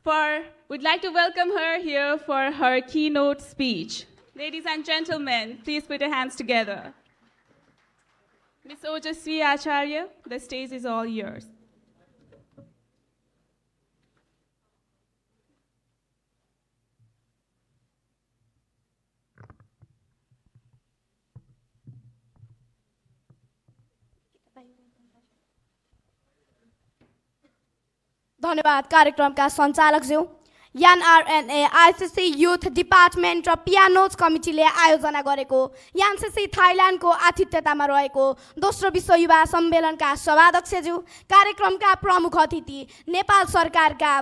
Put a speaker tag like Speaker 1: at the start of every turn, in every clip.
Speaker 1: We'd like to welcome her here for her keynote speech. Ladies and gentlemen, please put your hands together. Ms. Ojasvi Acharya, the stage is all yours.
Speaker 2: धन्यवाद कार्यक्रमका सञ्चालकज्यू NRNA ICC youth department र pianos कमिटीले आयोजना गरेको NCC थाइल्यान्डको आतिथ्यतामा रहेको दोस्रो विश्व युवा सम्मेलनका सभाध्यक्षज्यू, कार्यक्रमका प्रमुख अतिथि, नेपाल सरकारका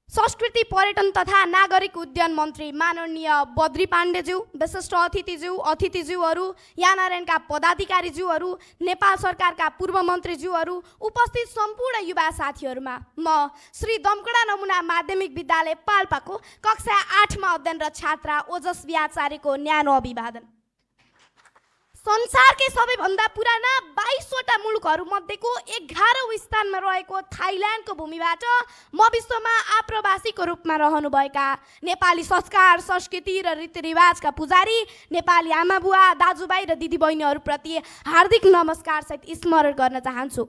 Speaker 2: संस्कृति पर्यटन तथा नागरिक उड्डयन मन्त्री माननीय बद्री पाण्डेज्यू, विशिष्ट अतिथिज्यूहरू, एनआरएनका पदाधिकारीज्यूहरू, नेपाल सरकारका पूर्व मन्त्रीज्यूहरू, उपस्थित सम्पूर्ण युवा साथीहरूमा म श्री दमकडा नमुना माध्यमिक विद्यालय पाल्पाको कक्षा 8 मा अध्ययनरत छात्रा ओजस्वी आचार्यको न्यानो अभिवादन। संसारकै सबैभन्दा पुराना 22 वटा मुलुकहरू मध्येको 11औं स्थानमा रहेको थाइल्यान्डको भूमिबाट म विश्वमा आप्रवासीको रूपमा रहनुभएका नेपाली संस्कार, संस्कृति र रीतिरिवाजका पुजारी, नेपाली आमाबुवा, दाजुभाइ र दिदीबहिनीहरूप्रति हार्दिक नमस्कार सहित स्मरण गर्न चाहन्छु।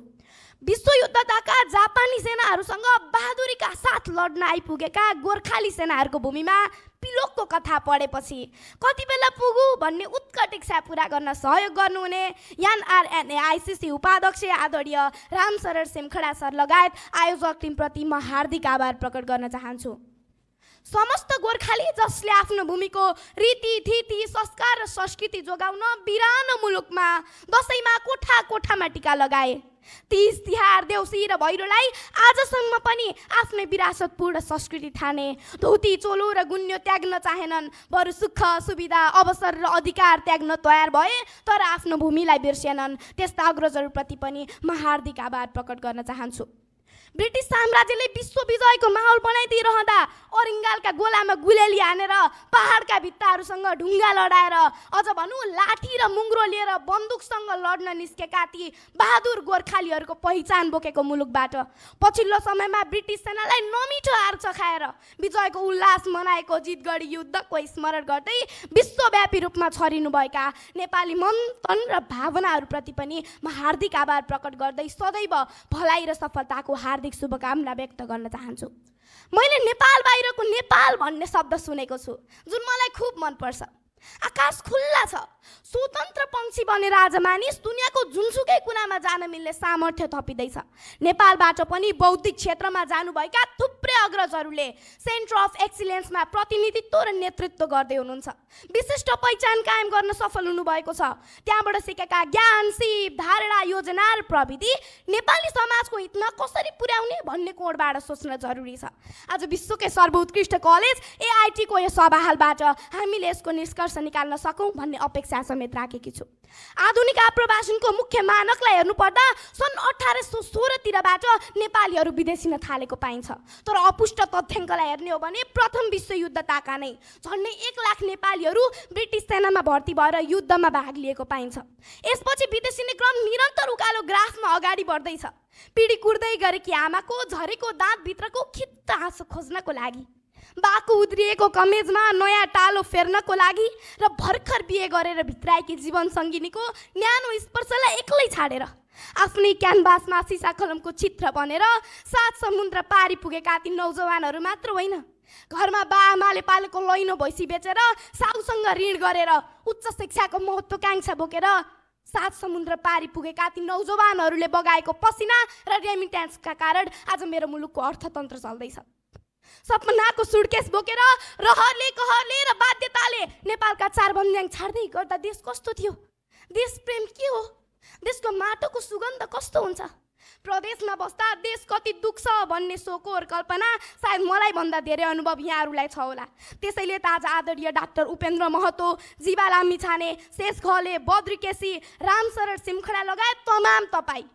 Speaker 2: विश्वयुद्धका जापानी सेनाहरूसँग बहादुरीका साथ लड्न आइपुगेका गोर्खाली सेनाहरूको भूमिमा पिलोकको कथा पढेपछि कति बेला पुगु भन्ने उत्कट इच्छा पूरा गर्न सहयोग गर्नुहुने एनआरएनए आईसीसी उपाध्यक्ष आदरणीय रामशरण सिमखडा सर लगायत आयोजक टिमप्रति म हार्दिक आभार प्रकट गर्न चाहन्छु। समस्त गोर्खाली जसले आफ्नो भूमिको रीतिथिति, संस्कार र संस्कृति जोगाउन बिरानो मुलुकमा दशैंमा कोठा कोठामा टिका लगाए, तीज, तिहार, देउसी र भैरोलाई आजसम्म पनि आफ्नै विरासतपूर्ण संस्कृति ठाने, धोती, चोलो र गुन्यो त्याग्न चाहेनन्, बरु सुख, सुविधा, अवसर र अधिकार त्याग्न तयार भए तर आफ्नो भूमिलाई बिर्सेनन्, त्यस्ता अग्रजहरूप्रति पनि म हार्दिक आभार प्रकट गर्न चाहन्छु। ब्रिटिस साम्राज्यले विश्व विजयको माहौल बनाइदिइरहँदा अरिङ्गालका गोलामा गुलेली हानेर पहाडका भित्ताहरूसँग ढुङ्गा लडाएर अझ भनौँ लाठी र मुङ्ग्रो लिएर बन्दुकसँग लड्न निस्केका ती बहादुर गोर्खालीहरूको पहिचान बोकेको मुलुकबाट पछिल्लो समयमा ब्रिटिस सेनालाई नमिठो हार चखाएर विजयको उल्लास मनाएको जितगढी युद्धको स्मरण गर्दै विश्वव्यापी रूपमा छरिनुभएका नेपाली मन, तन र भावनाहरूप्रति पनि म हार्दिक आभार प्रकट गर्दै सदैव भलाइ र सफलताको हार्दिक शुभकामना व्यक्त गर्न चाहन्छु। मैले नेपाल बाहिरको नेपाल भन्ने शब्द सुनेको छु जुन मलाई खुब मनपर्छ। आकाश खुल्ला छ, स्वतन्त्र पंक्षी बनेर आज मानिस दुनियाँको जुनसुकै कुनामा जान मिल्ने सामर्थ्य थपिँदैछ। नेपालबाट पनि बौद्धिक क्षेत्रमा जानुभएका थुप्रै अग्रजहरूले सेन्टर अफ एक्सिलेन्समा प्रतिनिधित्व र नेतृत्व गर्दै हुनुहुन्छ। विशिष्ट पहिचान कायम गर्न सफल हुनुभएको छ। त्यहाँबाट सिकेका ज्ञान, सिप, धारणा, योजना र प्रविधि नेपाली समाजको हितमा कसरी पुर्याउने भन्ने कोणबाट सोच्न जरुरी छ। आज विश्वकै सर्वोत्कृष्ट कलेज एआईटी को यस सभाहालबाट हामीले यसको निष्कर्ष निकाल्न सकौं भन्ने अपेक्षा समेत राखेकी छु। आधुनिक आप्रवासनको मुख्य मानकलाई हेर्नुपर्दा सन् 1816 तिरबाट नेपालीहरू विदेशिन थालेको पाइन्छ। तर अपुष्ट तथ्याङ्कलाई हेर्ने हो भने प्रथम विश्वयुद्ध ताका नै झन्डै 1 लाख नेपालीहरू ब्रिटिस सेनामा भर्ती भएर युद्धमा भाग लिएको पाइन्छ। यसपछि विदेशिने क्रम निरन्तर उकालो ग्राफमा अगाडि बढ्दैछ। पिडी कुर्दै गरेकी आमाको झरेको दाँतभित्रको खित्त आँसु खोज्नको लागि, बाको उद्रिएको कमेजमा नयाँ टालो फेर्नको लागि र भर्खर बिहे गरेर भित्राएकी जीवन सङ्गिनीको न्यानो स्पर्शलाई एक्लै छाडेर आफ्नै क्यानभासमा सिसा कलमको चित्र बनेर 7 समुद्र पारी पुगेका ती नौजवानहरू मात्र होइन, घरमा बाआमाले पालेको लैनो भैँसी बेचेर साउसँग ऋण गरेर उच्च शिक्षाको महत्त्वाकांक्षा बोकेर 7 समुद्र पारी पुगेका ती नौजवानहरूले बगाएको पसिना र रेमिट्यान्सका कारण आज मेरो मुलुकको अर्थतन्त्र चल्दैछ। सपनाको सुटकेस बोकेर रहरले, कहरले र बाध्यताले नेपालका 4 भन्ज्याङ छाड्दै गर्दा देश कस्तो थियो? देश प्रेम के हो? देशको माटोको सुगन्ध कस्तो हुन्छ? प्रदेशमा बस्दा देश कति दुख्छ भन्ने सोको कल्पना सायद मलाई भन्दा धेरै अनुभव यहाँहरूलाई छ होला। त्यसैले त आज आदरणीय डाक्टर उपेन्द्र महतो, जीवा लामिछाने, शेष घले, बद्री केसी, रामशरण सिमखडा लगायत तमाम तपाईँ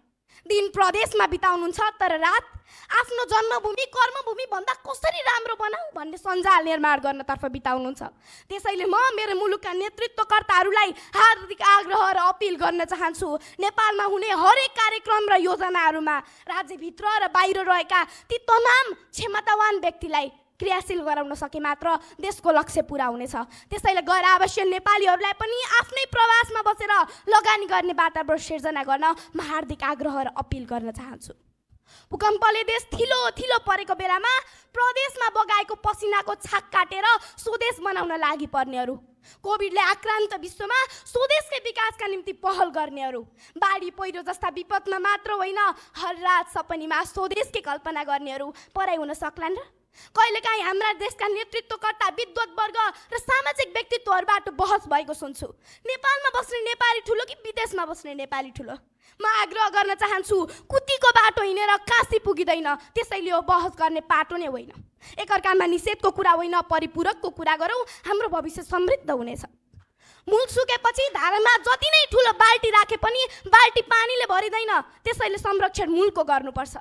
Speaker 2: दिन प्रदेशमा बिताउनुहुन्छ तर रात आफ्नो जन्मभूमि, कर्मभूमि भन्दा कसरी राम्रो बनाऊ भन्ने जीवनले सञ्जाल निर्माण गर्नतर्फ बिताउनुहुन्छ। त्यसैले म मेरो मुलुकका नेतृत्वकर्ताहरूलाई हार्दिक आग्रह र अपिल गर्न चाहन्छु, नेपालमा हुने हरेक कार्यक्रम र योजनाहरूमा राज्यभित्र र बाहिर रहेका ती तमाम क्षमतावान व्यक्तिलाई क्रियाशील गराउन सके मात्र देशको लक्ष्य पूरा हुनेछ। त्यसैले गैर आवासीय नेपालीहरूलाई पनि आफ्नै प्रवासमा बसेर लगानी गर्ने वातावरण सिर्जना गर्न म हार्दिक आग्रह र अपिल गर्न चाहन्छु। भूकम्पले देश थिलो थिलो परेको बेलामा प्रदेशमा बगाएको पसिनाको छाक काटेर स्वदेश बनाउन लागि पर्नेहरू, कोभिडले आक्रान्त विश्वमा स्वदेशकै विकासका निम्ति पहल गर्नेहरू, बाढी पहिरो जस्ता विपदमा मात्र होइन हर रात सपनीमा स्वदेशकै कल्पना गर्नेहरू पराइ हुन सक्लान् र? कहिलेकाहीँ हाम्रा देशका नेतृत्वकर्ता विद्वत वर्ग र सामाजिक व्यक्तित्वहरूबाट बहस भएको सुन्छु, नेपालमा बस्ने नेपाली ठुलो कि विदेशमा बस्ने नेपाली ठुलो? म आग्रह गर्न चाहन्छु, कुतीको बाटो हिँडेर काशी पुगिँदैन, त्यसैले यो बहस गर्ने पाटो नै होइन। एकअर्कामा निषेधको कुरा होइन, परिपूरकको कुरा गरौँ, हाम्रो भविष्य समृद्ध हुनेछ। मूल सुकेपछि धारामा जति नै ठुलो बाल्टी राखे पनि बाल्टी पानीले भरिँदैन, त्यसैले संरक्षण मूलको गर्नुपर्छ।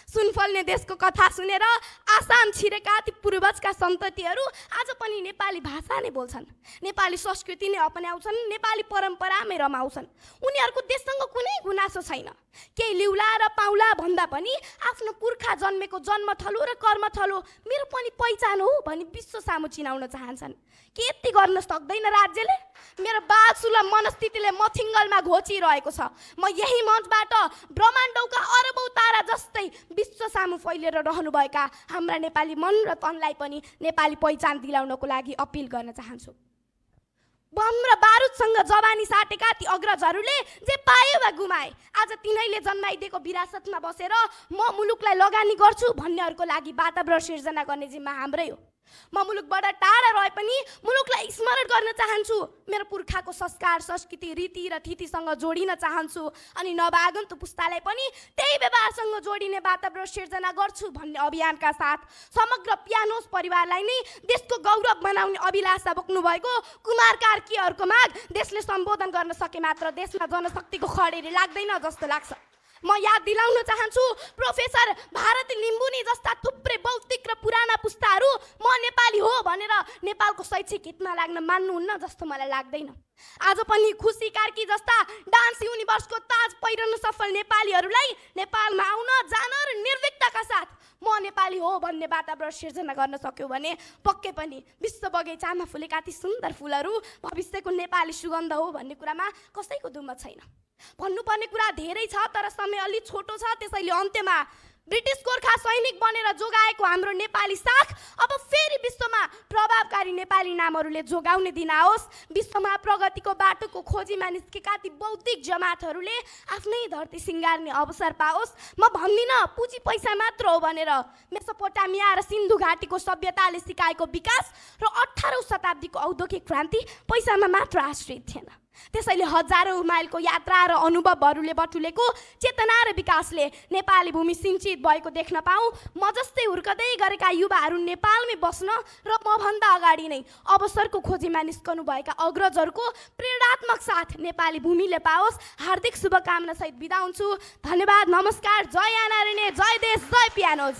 Speaker 2: सुनफल्ने देशको कथा सुनेर आसाम छिरेका ती पूर्वजका सन्ततिहरू आज पनि नेपाली भाषा नै बोल्छन्, नेपाली संस्कृति नै अपनाउँछन्, नेपाली परम्परामै रमाउँछन्। उनीहरूको देशसँग कुनै गुनासो छैन। केही लिउला र पाउला भन्दा पनि आफ्नो पुर्खा जन्मेको जन्मथलो र कर्मथलो मेरो पनि पहिचान हो भनी विश्व सामु चिनाउन चाहन्छन्। के यति गर्न सक्दैन राज्यले? मेरो बालसुलभ मनस्थितिले मथिङ्गलमा घोचिरहेको छ। म यही मञ्चबाट ब्रह्माण्डौका अरबौँ तारा जस्तै विश्व सामु फैलिएर रहनुभएका हाम्रा नेपाली मन र तनलाई पनि नेपाली पहिचान दिलाउनको लागि अपिल गर्न चाहन्छु। बम र बारुदसँग जवानी साटेका ती अग्रजहरूले जे पाए वा गुमाए, आज तिनैले जन्माइदिएको विरासतमा बसेर म मुलुकलाई लगानी गर्छु भन्नेहरूको लागि वातावरण सिर्जना गर्ने जिम्मा हाम्रै हो। म मुलुकबाट टाढा रहे पनि मुलुकलाई स्मरण गर्न चाहन्छु, मेरो पुर्खाको संस्कार संस्कृति रीति र थितिसँग जोडिन चाहन्छु अनि नवागन्तुक पुस्तालाई पनि त्यही व्यवहारसँग जोडिने वातावरण सिर्जना गर्छु भन्ने अभियानका साथ समग्र पियानोस परिवारलाई नै देशको गौरव बनाउने अभिलाषा बोक्नु भएको कुमार कार्कीहरूको माग देशले सम्बोधन गर्न सके मात्र देशमा जनशक्तिको खडेरी लाग्दैन जस्तो लाग्छ। म याद दिलाउन चाहन्छु, प्रोफेसर भारती लिम्बुनी जस्ता थुप्रै बौद्धिक र पुराना पुस्ताहरू म नेपाली हो भनेर नेपालको शैक्षिक हितमा लाग्न मान्नुहुन्न जस्तो मलाई लाग्दैन। आज पनि खुसी कार्की जस्ता डान्स युनिभर्सको ताज पहिरन सफल नेपालीहरूलाई नेपालमा आउन जान र निर्भीकताका साथ म नेपाली हो भन्ने वातावरण सिर्जना गर्न सक्यो भने पक्कै पनि विश्व बगैँचामा फुलेका ती सुन्दर फुलहरू भविष्यको नेपाली सुगन्ध हो भन्ने कुरामा कसैको दुमत छैन। भन्नुपर्ने कुरा धेरै छ तर समय अलि छोटो छ, त्यसैले अन्त्यमा ब्रिटिस गोर्खा सैनिक बनेर जोगाएको हाम्रो नेपाली साख अब फेरि विश्वमा प्रभावकारी नेपाली नामहरूले जोगाउने दिन आओस्। विश्वमा प्रगतिको बाटोको खोजीमा निस्केका ती बौद्धिक जमातहरूले आफ्नै धरती सिँगार्ने अवसर पाओस्। म भन्दिनँ पुँजी पैसा मात्र हो भनेर, मेसोपोटामिया र सिन्धु घाटीको सभ्यताले सिकाएको विकास र 18औं शताब्दीको औद्योगिक क्रान्ति पैसामा मात्र आश्रित थिएन। त्यसैले हजारौं माइलको यात्रा र अनुभवहरूले बटुलेको चेतना र विकासले नेपाली भूमि सिंचित भएको देख्न पाऊँ। म जस्तै हुर्कदै गरेका युवाहरू नेपालमै बस्न र मभन्दा अगाडि नै अवसरको खोजीमा निस्कनु भएका अग्रजहरूको प्रेरणात्मक साथ नेपाली भूमिले पाओस्। हार्दिक शुभकामना सहित बिदा हुन्छु। धन्यवाद, नमस्कार, जय आनारण्य, जय देश, जय पियानोज।